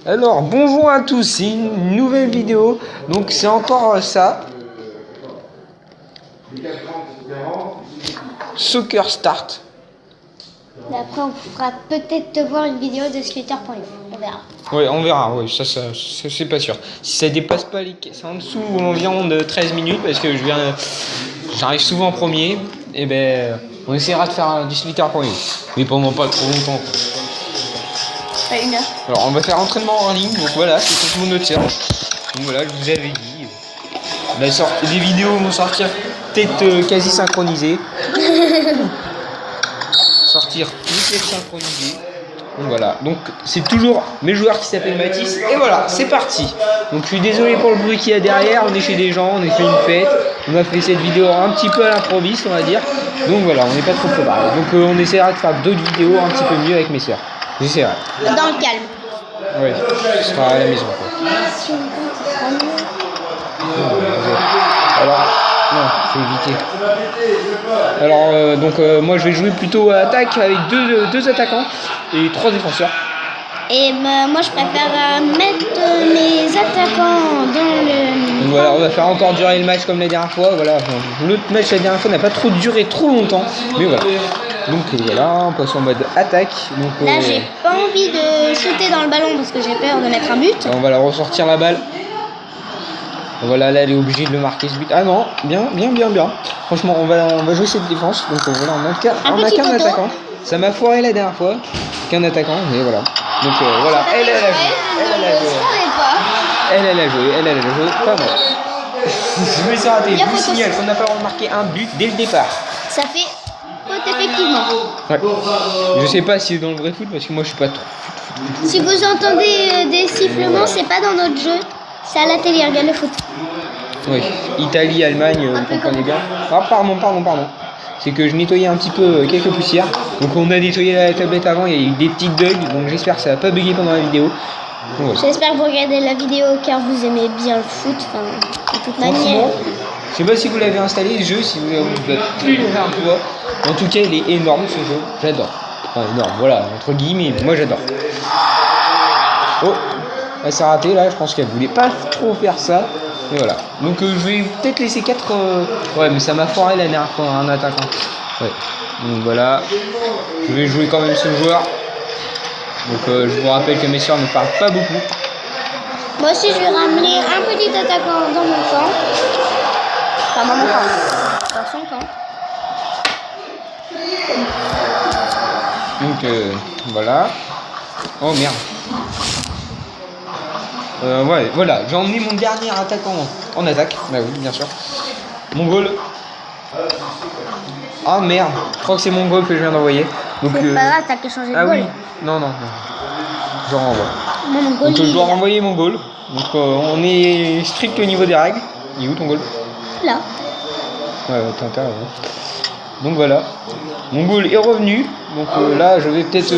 Alors bonjour à tous, c'est une nouvelle vidéo, donc c'est encore ça. Soccer Start. Et après on fera peut-être te voir une vidéo de skater.fr, on verra. Oui, on verra, oui, ça c'est pas sûr. Si ça dépasse pas c'est en dessous environ de 13 minutes, parce que j'arrive souvent en premier, et on essaiera de faire du skater.fr, mais pendant pas trop longtemps, quoi. Pas une heure. Alors on va faire entraînement en ligne, donc voilà, c'est tout mon autre séance. Donc voilà, je vous avais dit. Les vidéos vont sortir peut-être quasi synchronisées. Sortir peut-être synchronisées. Donc voilà, donc c'est toujours mes joueurs qui s'appellent Mathis. Et voilà, c'est parti. Donc je suis désolé pour le bruit qu'il y a derrière, on est chez des gens, on a fait une fête. On a fait cette vidéo un petit peu à l'improviste, on va dire. Donc voilà, on n'est pas trop préparé. Donc on essaiera de faire d'autres vidéos un petit peu mieux avec mes soeurs. J'essaierai. Dans le calme. Oui, ce sera à la maison, quoi. Si on compte, ce sera mieux. Alors, non, faut éviter. Alors, moi je vais jouer plutôt à attaque avec deux attaquants et 3 défenseurs. Et moi je préfère mettre mes attaquants dans le... Donc voilà, on va faire encore durer le match comme la dernière fois. Voilà, l'autre match la dernière fois n'a pas trop duré trop longtemps, mais voilà. Donc voilà, on passe en mode attaque. Donc, là j'ai pas envie de sauter dans le ballon parce que j'ai peur de mettre un but. On va la ressortir la balle. Voilà, là elle est obligée de le marquer ce but. Ah non, bien. Franchement, on va jouer cette défense. Donc voilà, on a qu'un attaquant. Ça m'a foiré la dernière fois. Qu'un attaquant, mais voilà. Donc voilà, elle a joué. Pas mal. Je me suis raté. Je vous signale qu'on n'a pas remarqué un but dès le départ. Ça fait faute effectivement. Ouais. Je sais pas si c'est dans le vrai foot parce que moi je suis pas trop foot. Si vous entendez des sifflements, c'est pas dans notre jeu. C'est à la télé, regarde le foot. Oui, Italie, Allemagne, vous comprenez bien. Ah pardon. C'est que je nettoyais un petit peu quelques poussières. Donc on a nettoyé la tablette avant, il y a eu des petites bugs. Donc j'espère que ça va pas bugger pendant la vidéo. Ouais. J'espère que vous regardez la vidéo car vous aimez bien le foot. Enfin, de toute manière. Je sais pas si vous l'avez installé le jeu, si vous avez plus le faire un peu. En tout cas, il est énorme ce jeu. J'adore. Enfin énorme, voilà, entre guillemets, moi j'adore. Oh, elle s'est ratée là, je pense qu'elle voulait pas trop faire ça. Et voilà. Donc je vais peut-être laisser 4... Ouais, mais ça m'a foiré la dernière fois, un attaquant. Ouais. Donc voilà. Je vais jouer quand même ce joueur. Donc je vous rappelle que mes soeurs ne parlent pas beaucoup. Moi aussi je vais ramener un petit attaquant dans mon camp. Enfin dans mon camp. Dans son camp. Donc voilà. Oh merde. Ouais, voilà, j'ai emmené mon dernier attaquant en attaque. Bah oui, bien sûr. Mon goal. Ah merde, je crois que c'est mon goal que je viens d'envoyer. Donc C'est pas grave, t'as qu'à changer de ah goal. oui, non. Je renvoie. Moi, mon goal, Donc je dois renvoyer mon goal. Donc on est strict au niveau des règles. Il est où ton goal? Là. Ouais, t'as intérêt. Donc voilà. Mon goal est revenu. Donc là, je vais peut-être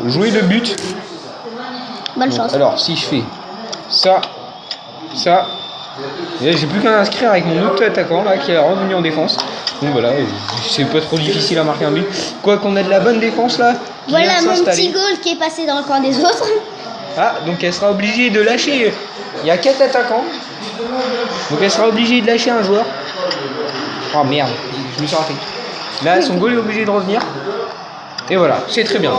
jouer le but. Bonne chance. Alors, si je fais ça, et là j'ai plus qu'à inscrire avec mon autre attaquant là qui est revenu en défense. Donc voilà, c'est pas trop difficile à marquer un but. Quoi qu'on a de la bonne défense là. Voilà mon petit goal qui est passé dans le camp des autres. Ah, donc elle sera obligée de lâcher. Il y a 4 attaquants. Donc elle sera obligée de lâcher un joueur. Oh merde, je me suis raté. Là son goal est obligé de revenir. Et voilà, c'est très bien.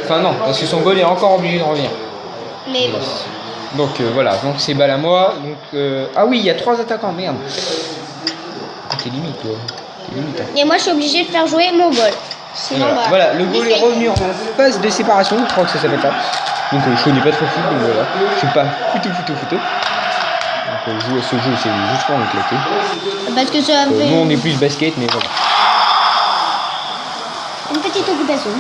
Enfin non, parce que son goal est encore obligé de revenir. Mais bon. Donc voilà, donc c'est balle à moi. Donc ah oui, il y a 3 attaquants, merde. T'es limite toi. Hein. Et moi je suis obligée de faire jouer mon goal. Sinon voilà, le goal est revenu en phase de séparation, je crois que ça s'appelle ça. Donc je connais pas trop foot, donc voilà. Je suis pas photo. Donc jouer à ce jeu, c'est juste pour m'éclater. Parce que ça fait... nous on est plus basket, mais voilà. Une petite occupation.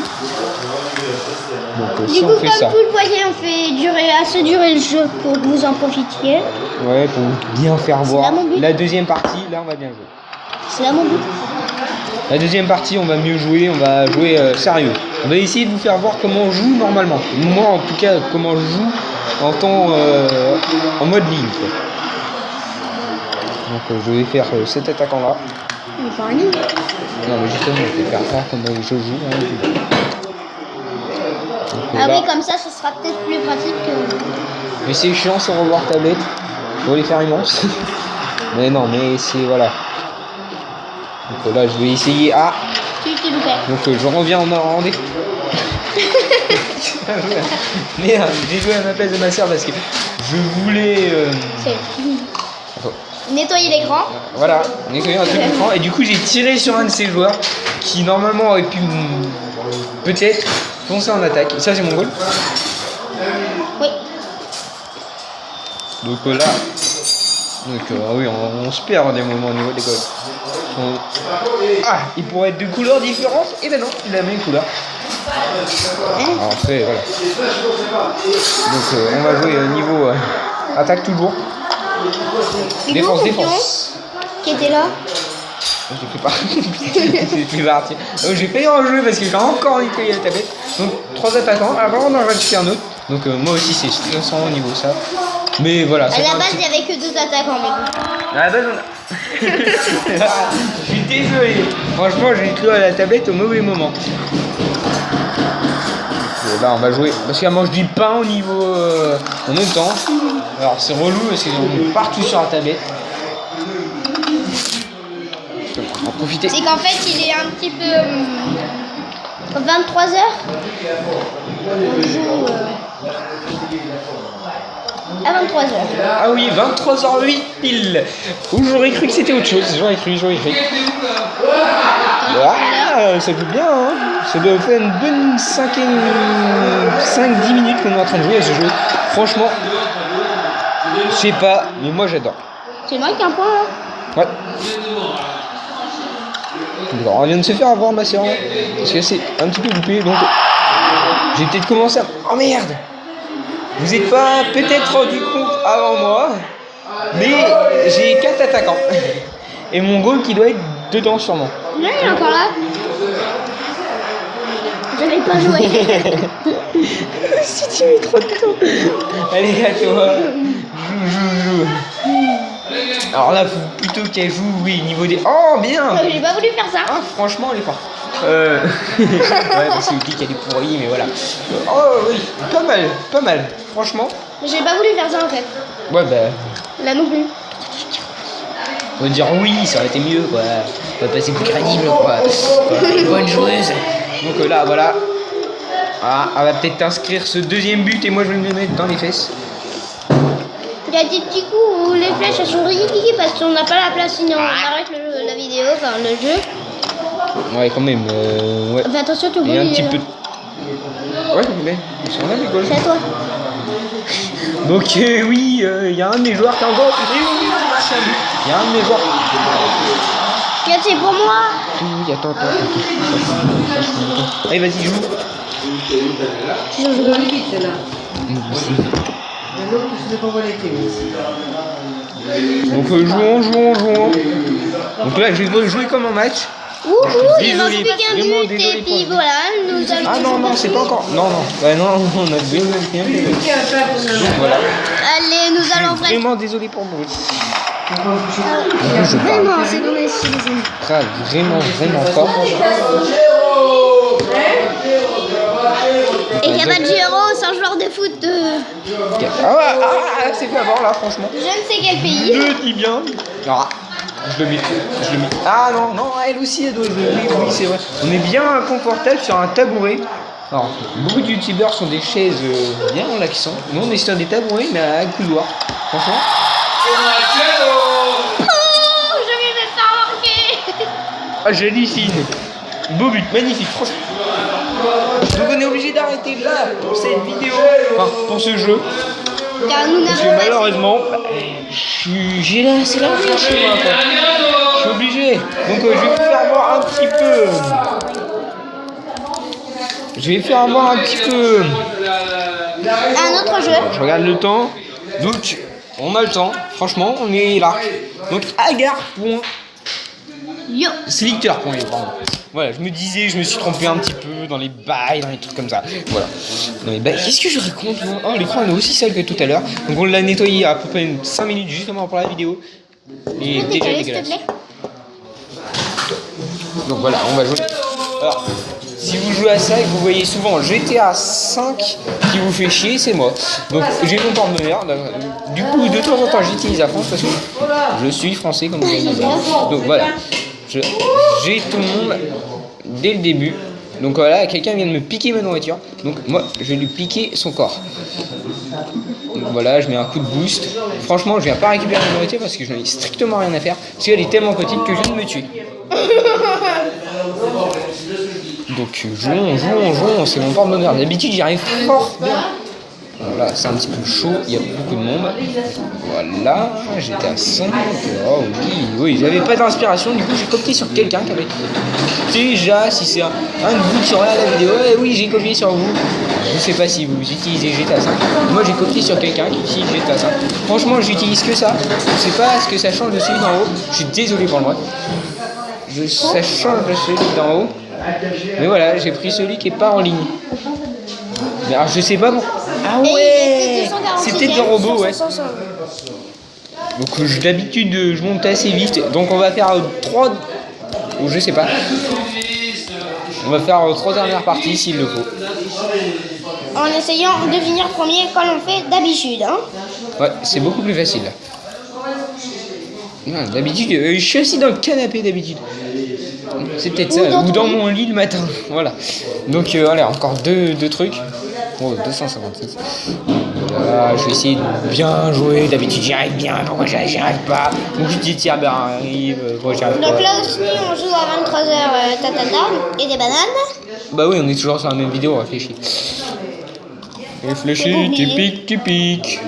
Donc Du si coup, on fait comme ça. vous le voyez, on fait assez durer le jeu pour que vous en profitiez. Ouais, pour bien faire voir. Là, mon but. La deuxième partie, là on va bien jouer. C'est là mon but. La deuxième partie, on va mieux jouer, on va jouer sérieux. On va essayer de vous faire voir comment on joue normalement. Moi en tout cas, comment je joue en mode ligne. Quoi. Donc je vais faire cet attaquant là. Mais pas en ligne. Non mais justement, je vais faire voir comment je joue. Donc, Ah là, oui, comme ça, ce sera peut-être plus pratique que... Mais c'est chiant sans revoir tablette. Faut les faire immenses. Mais non, mais c'est voilà. Donc là, je vais essayer. Ah. Tu t'es loupé. Donc je reviens en Normandie. Merde, j'ai joué à ma place de ma soeur parce que je voulais. Nettoyer l'écran. Voilà, nettoyer un peu l'écran. Et du coup, j'ai tiré sur un de ces joueurs qui normalement aurait pu peut-être foncer en attaque. Et ça, c'est mon goal. Oui. Donc là. Donc oui, on se perd à des moments au niveau des goals. Ah, il pourrait être de couleurs différentes. Et ben non, il a la même couleur. Alors après, voilà. Donc on va jouer au niveau attaque toujours. Défense. Qui était là? Je fais pas. C'est parti. Donc j'ai payé en jeu parce que j'ai encore nettoyé la tablette. Donc 3 attaquants. Après on en rajouté un autre. Donc moi aussi c'est stressant au niveau ça. Mais voilà. À la base il n'y avait que 2 attaquants. Mais... À la base on a. Je suis désolé. Franchement j'ai cloué à la tablette au mauvais moment. Et là on va jouer. Parce qu'elle mange du pain au niveau en même temps. Alors c'est relou parce qu'on est partout sur la tablette. On va profiter. C'est qu'en fait il est un petit peu 23h. On joue à 23h. Ah oui, 23h08 pile. Ou j'aurais cru que c'était autre chose. J'aurais cru. Ah, ça joue bien, hein. Ça doit faire une bonne 5-10 minutes qu'on est en train de jouer à ce jeu. Franchement, je sais pas, mais moi j'adore. C'est moi qui ai un point là. Ouais. Alors, on vient de se faire avoir ma soeur, parce que c'est un petit peu loupé, donc j'ai peut-être commencé à... Oh merde! Vous n'êtes pas peut-être rendu compte avant moi, mais j'ai 4 attaquants. Et mon goal qui doit être dedans sûrement. Non, il est encore là. J'avais pas joué. Si tu mets trop de temps. Allez, à toi. Joue. Alors là, plutôt qu'elle joue, oui, niveau des... Oh, bien. J'ai pas voulu faire ça. Ah, franchement, elle est forte. Ouais, bah, c'est le clic, elle est pourrie, mais voilà. Oh oui, pas mal. Franchement. J'ai pas voulu faire ça en fait. Ouais, bah... Là non plus. On va dire oui, ça aurait été mieux, quoi. On va passer plus crédible, quoi. Une bonne joueuse. Donc là, voilà. Ah, elle va peut-être inscrire ce deuxième but et moi je vais me le mettre dans les fesses. Il y a des petits coups où les flèches elles sont ridicules parce qu'on n'a pas la place, sinon on arrête la vidéo, enfin le jeu. Ouais, quand même. Ouais. Fais attention, tu Et un petit peu. de... Ouais, mais ils sont là, les goals. C'est à toi. Donc oui, il y a un de mes joueurs qui a encore... Il y a un de mes joueurs... Regarde, c'est pour moi. Oui, attends. Allez, vas-y, joue. Donc jouons. Donc là, je vais jouer comme un match. Il manque plus qu'un but et puis voilà, nous allons... Ah non, c'est pas encore... Non, on a bien joué. Donc voilà. Allez, nous allons... Vraiment désolé pour moi. Vraiment, c'est bon, merci les amis. Vraiment fort. Et il n'y a pas de Giro, c'est un joueur de foot. Ah, c'est fait avoir là, franchement. Je ne sais quel pays. Je dis bien. Ah, je le mets. Ah non, elle aussi, elle doit jouer. Oui, c'est vrai. On est bien confortable sur un tabouret. Alors, beaucoup de youtubeurs sont des chaises bien relaxantes. Nous, on est sur des tabourets, mais à un couloir. Franchement. Oh, je viens de faire marquer. Ah, j'hallucine. Beau but, magnifique, franchement. Donc on est obligé d'arrêter là pour cette vidéo, enfin pour ce jeu. Car nous Parce que n'avons malheureusement, j'ai là, c'est la fin chez moi, quoi. Je suis obligé. Donc je vais vous faire voir un petit peu. un autre jeu. Je regarde le temps. Donc on a le temps. Franchement, on est là. Donc Agar point. Yo. C'est Victor point. Pardon. Voilà, je me suis trompé un petit peu dans les bails, dans les trucs comme ça. Voilà. Dans les bails. Qu'est-ce que je raconte moi? Oh, l'écran est aussi sale que tout à l'heure. Donc on l'a nettoyé à peu près 5 minutes justement pour la vidéo. Et Tu peux déjà décaler, s'il te dégueulasse. plaît? Donc voilà, on va jouer. Alors, Si vous jouez à ça et que vous voyez souvent GTA 5 qui vous fait chier, c'est moi. Donc j'ai mon porte-bonheur. Du coup, de temps en temps, j'utilise la France parce que je suis français comme vous avez dit. Donc voilà, j'ai tout le monde dès le début. Donc voilà, quelqu'un vient de me piquer ma nourriture. Donc moi, je vais lui piquer son corps. Donc voilà, je mets un coup de boost. Franchement, je viens pas récupérer la nourriture parce que je n'en ai strictement rien à faire. Parce qu'elle est tellement petite que je viens de me tuer. Donc jouons, c'est mon porte-bonheur. D'habitude, j'y arrive fort bien. Voilà, c'est un petit peu chaud, il y a beaucoup de monde. Voilà, j'étais à 5. Oh oui, j'avais pas d'inspiration, du coup j'ai copié sur quelqu'un qui avait. Déjà, si c'est un de vous qui regarde la vidéo, oui, j'ai copié sur vous. Je sais pas si vous utilisez GTA 5. Moi j'ai copié sur quelqu'un qui utilise GTA 5. Franchement, j'utilise que ça. Je sais pas ce que ça change de celui d'en haut. Je suis désolé pour le vrai. Ça change de celui d'en haut. Mais voilà, j'ai pris celui qui est pas en ligne. Mais alors je sais pas bon. Ah ouais, c'était des robots, ouais. Donc d'habitude je monte assez vite. Donc on va faire 3 ou je sais pas. On va faire 3 dernières parties s'il le faut. En essayant de finir premier comme on fait d'habitude, hein. Ouais, c'est beaucoup plus facile. D'habitude, je suis assis dans le canapé d'habitude. C'est peut-être ça, ou dans mon lit le matin. Voilà. Donc allez, encore deux trucs. Oh, 256. Voilà, je vais essayer de bien jouer. D'habitude, j'y arrive bien. Pourquoi j'y arrive pas? Donc je dis tiens, ben arrive. Pourquoi j'y arrive pas? Donc là aussi, on joue à 23h et des bananes. Bah oui, on est toujours sur la même vidéo, réfléchis. Réfléchis, tu piques.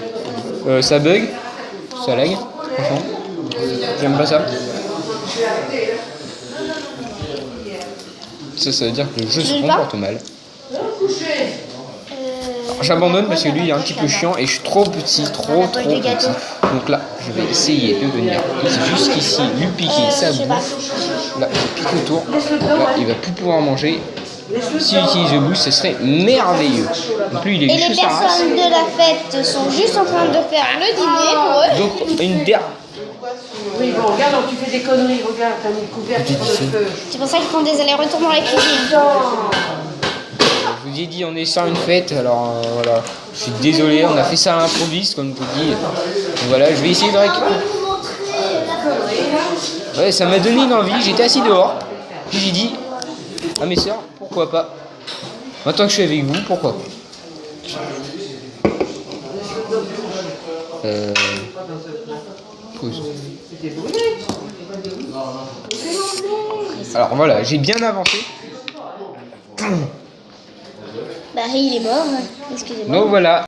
Ça bug. Ça lag. Franchement. J'aime pas ça. Ça veut dire que le jeu se comporte mal. J'abandonne parce que lui il est un petit peu chiant et je suis trop petit. Donc là, je vais essayer de venir jusqu'ici, lui piquer sa bouffe. Là, je pique autour. Là, il va plus pouvoir manger. S'il utilise le boost, ce serait merveilleux. Donc lui, il est et les personnes de la fête sont juste en train de faire le dîner pour eux. Donc une dernière. Oui, bon, regarde, tu fais des conneries, regarde, t'as mis le couvercle sur le feu. C'est pour ça qu'ils font des allers-retours dans la cuisine. Je vous ai dit, on est sur une fête, alors voilà. Je suis désolé, on a fait ça à l'improviste, comme je vous dis. Donc voilà, je vais essayer de récupérer. Ouais, ça m'a donné une envie, j'étais assis dehors. Puis j'ai dit, à mes sœurs, pourquoi pas. Maintenant que je suis avec vous, pourquoi pas. Pause. Alors voilà, j'ai bien avancé. Bah il est mort, excusez-moi. Donc voilà.